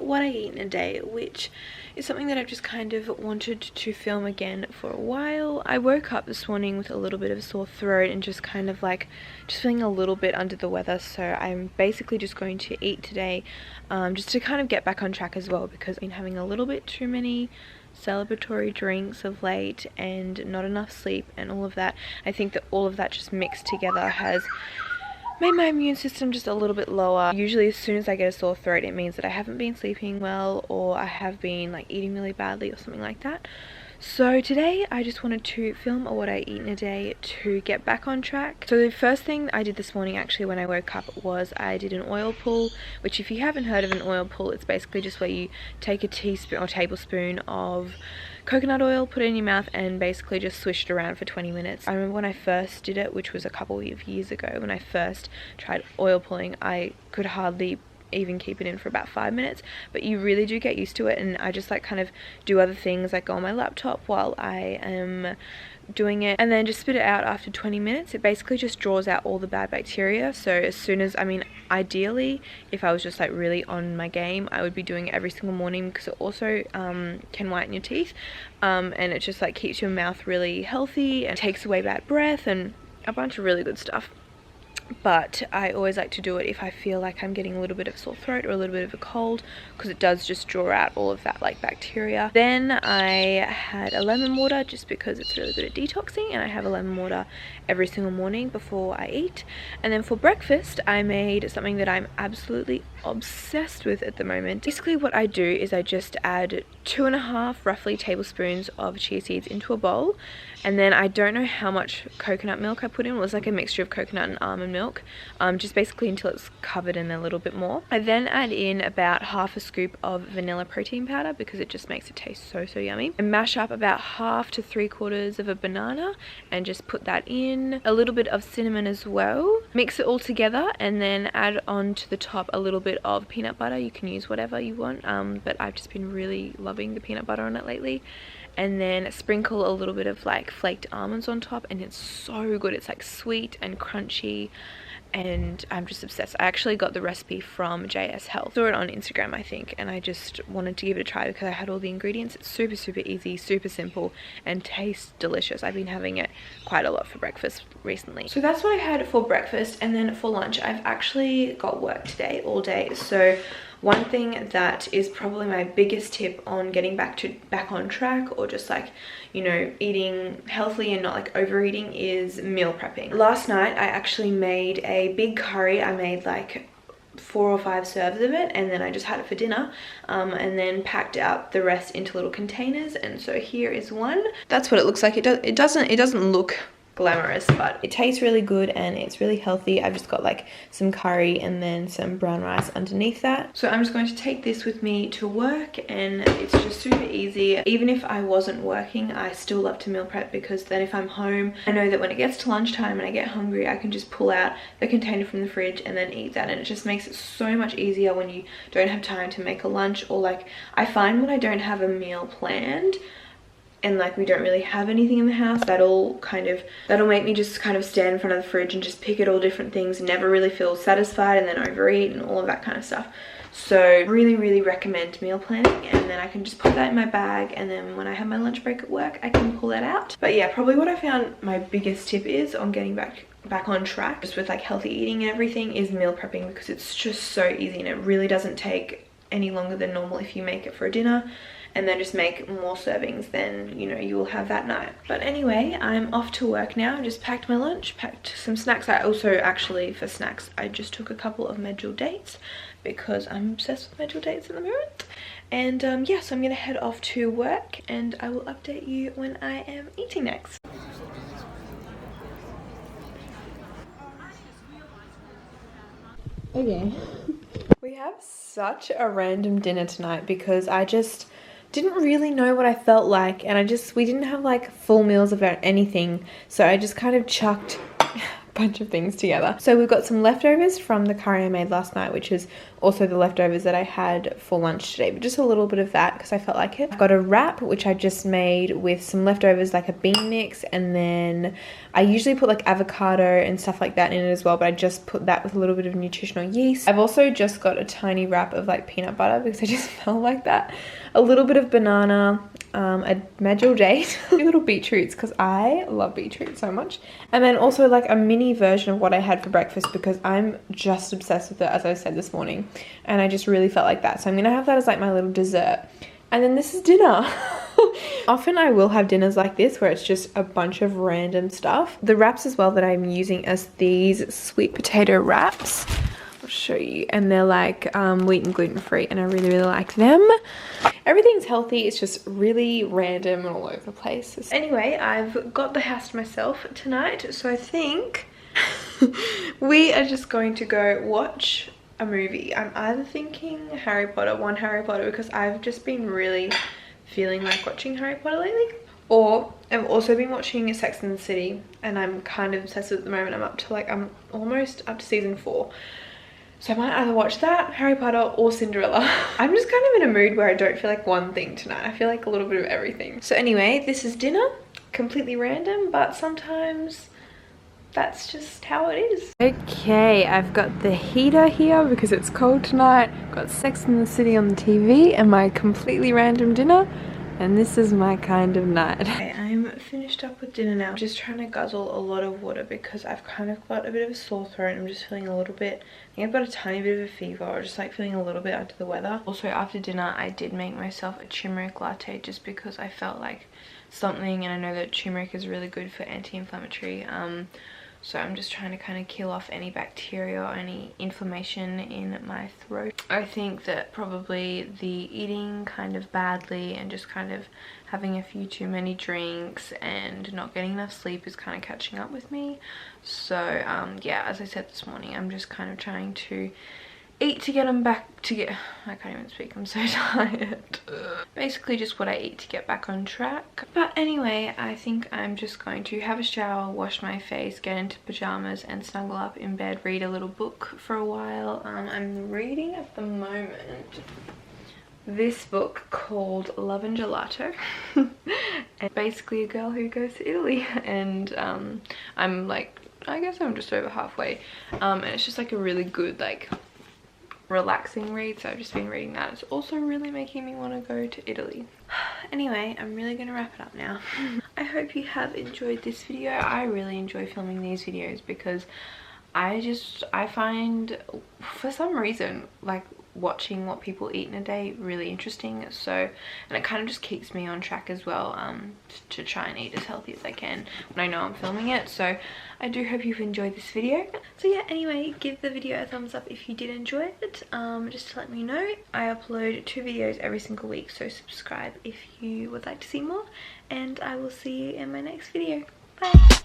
what I eat in a day, which is something that I've just kind of wanted to film again for a while. I woke up this morning with a little bit of a sore throat and just kind of like just feeling a little bit under the weather, so I'm basically just going to eat today, just to kind of get back on track as well, because I've been having a little bit too many celebratory drinks of late and not enough sleep and all of that. I think that all of that just mixed together has made my immune system just a little bit lower. Usually as soon as I get a sore throat, it means that I haven't been sleeping well, or I have been like eating really badly or something like that. So today I just wanted to film what I eat in a day to get back on track. So the first thing I did this morning actually when I woke up was I did an oil pull, which if you haven't heard of an oil pull, it's basically just where you take a teaspoon or tablespoon of coconut oil, put it in your mouth and basically just swish it around for 20 minutes. I remember when I first did it, which was a couple of years ago, when I first tried oil pulling, I could hardly even keep it in for about 5 minutes, but you really do get used to it, and I just like kind of do other things like go on my laptop while I am doing it and then just spit it out after 20 minutes. It basically just draws out all the bad bacteria. So as soon as, I mean, ideally if I was just like really on my game, I would be doing it every single morning, because it also can whiten your teeth, and it just like keeps your mouth really healthy and takes away bad breath and a bunch of really good stuff. But I always like to do it if I feel like I'm getting a little bit of a sore throat or a little bit of a cold, because it does just draw out all of that like bacteria. Then I had a lemon water just because it's really good at detoxing, and I have a lemon water every single morning before I eat. And then for breakfast I made something that I'm absolutely obsessed with at the moment. Basically what I do is I just add 2.5 roughly tablespoons of chia seeds into a bowl, and then I don't know how much coconut milk I put in. It was like a mixture of coconut and almond milk, just basically until it's covered in a little bit more. I then add in about half a scoop of vanilla protein powder because it just makes it taste so yummy, and mash up about 1/2 to 3/4 of a banana and just put that in, a little bit of cinnamon as well. Mix it all together and then add on to the top a little bit of peanut butter. You can use whatever you want, but I've just been really loving the peanut butter on it lately. And then sprinkle a little bit of like flaked almonds on top, and it's so good. It's like sweet and crunchy, and I'm just obsessed. I actually got the recipe from JS Health. Saw it on Instagram I think, and I just wanted to give it a try because I had all the ingredients. It's super easy, super simple, and tastes delicious. I've been having it quite a lot for breakfast recently. So that's what I had for breakfast. And then for lunch I've actually got work today all day, so one thing that is probably my biggest tip on getting back on track, or just like, you know, eating healthily and not like overeating, is meal prepping. Last night I actually made a big curry. I made like 4 or 5 serves of it, and then I just had it for dinner, and then packed out the rest into little containers. And so here is one. That's what it looks like. It doesn't look glamorous, but it tastes really good and it's really healthy. I've just got like some curry and then some brown rice underneath that. So I'm just going to take this with me to work, and it's just super easy. Even if I wasn't working, I still love to meal prep, because then if I'm home, I know that when it gets to lunchtime and I get hungry, I can just pull out the container from the fridge and then eat that, and it just makes it so much easier when you don't have time to make a lunch. Or like, I find when I don't have a meal planned and like we don't really have anything in the house, that'll make me just kind of stand in front of the fridge and just pick at all different things, never really feel satisfied, and then overeat and all of that kind of stuff. So really recommend meal planning, and then I can just put that in my bag, and then when I have my lunch break at work I can pull that out. But yeah, probably what I found my biggest tip is on getting back on track just with like healthy eating and everything is meal prepping, because it's just so easy and it really doesn't take any longer than normal if you make it for a dinner, and then just make more servings than, you know, you will have that night. But anyway, I'm off to work now. I just packed my lunch, packed some snacks. I also actually, for snacks, I just took a couple of medjool dates because I'm obsessed with medjool dates at the moment. And yeah, so I'm gonna head off to work, and I will update you when I am eating next. Okay. We have such a random dinner tonight because I just didn't really know what I felt like, and we didn't have like full meals about anything, so I just kind of chucked bunch of things together. So we've got some leftovers from the curry I made last night, which is also the leftovers that I had for lunch today, but just a little bit of that because I felt like it. I've got a wrap which I just made with some leftovers, like a bean mix, and then I usually put like avocado and stuff like that in it as well, but I just put that with a little bit of nutritional yeast. I've also just got a tiny wrap of like peanut butter because I just felt like that. A little bit of banana, a medjool date, little beetroots because I love beetroot so much, and then also like a mini version of what I had for breakfast because I'm just obsessed with it, as I said this morning, and I just really felt like that. So I'm gonna have that as like my little dessert, and then this is dinner. Often I will have dinners like this where it's just a bunch of random stuff. The wraps as well that I'm using as these sweet potato wraps, I'll show you, and they're like wheat and gluten free, and I really like them. Everything's healthy, it's just really random and all over the place. Anyway, I've got the house to myself tonight, so I think we are just going to go watch a movie. I'm either thinking Harry Potter because I've just been really feeling like watching Harry Potter lately, or I've also been watching Sex and the City, and I'm kind of obsessed with it at the moment. I'm almost up to season 4. So I might either watch that, Harry Potter, or Cinderella. I'm just kind of in a mood where I don't feel like one thing tonight. I feel like a little bit of everything. So anyway, this is dinner. Completely random, but sometimes that's just how it is. Okay, I've got the heater here because it's cold tonight. Got Sex and the City on the TV and my completely random dinner. And this is my kind of night. Okay, I'm finished up with dinner now. I'm just trying to guzzle a lot of water because I've kind of got a bit of a sore throat. I'm just feeling a little bit, I think I've got a tiny bit of a fever, or just like feeling a little bit under the weather. Also after dinner, I did make myself a turmeric latte just because I felt like something, and I know that turmeric is really good for anti-inflammatory. So I'm just trying to kind of kill off any bacteria or any inflammation in my throat. I think that probably the eating kind of badly and just kind of having a few too many drinks and not getting enough sleep is kind of catching up with me. So yeah, as I said this morning, I'm just kind of trying to eat to get them back to get, I can't even speak, I'm so tired. Basically just what I eat to get back on track. But anyway, I think I'm just going to have a shower, wash my face, get into pajamas and snuggle up in bed, read a little book for a while. I'm reading at the moment this book called Love and Gelato. And basically a girl who goes to Italy, and I'm like, I guess I'm just over halfway, and it's just like a really good like relaxing read, so I've just been reading that. It's also really making me want to go to Italy. Anyway, I'm really gonna wrap it up now. I hope you have enjoyed this video. I really enjoy filming these videos because I find for some reason like watching what people eat in a day really interesting, so, and it kind of just keeps me on track as well, to try and eat as healthy as I can when I know I'm filming it. So I do hope you've enjoyed this video. So yeah, anyway, give the video a thumbs up if you did enjoy it, just to let me know. I upload 2 videos every single week, so subscribe if you would like to see more, and I will see you in my next video. Bye.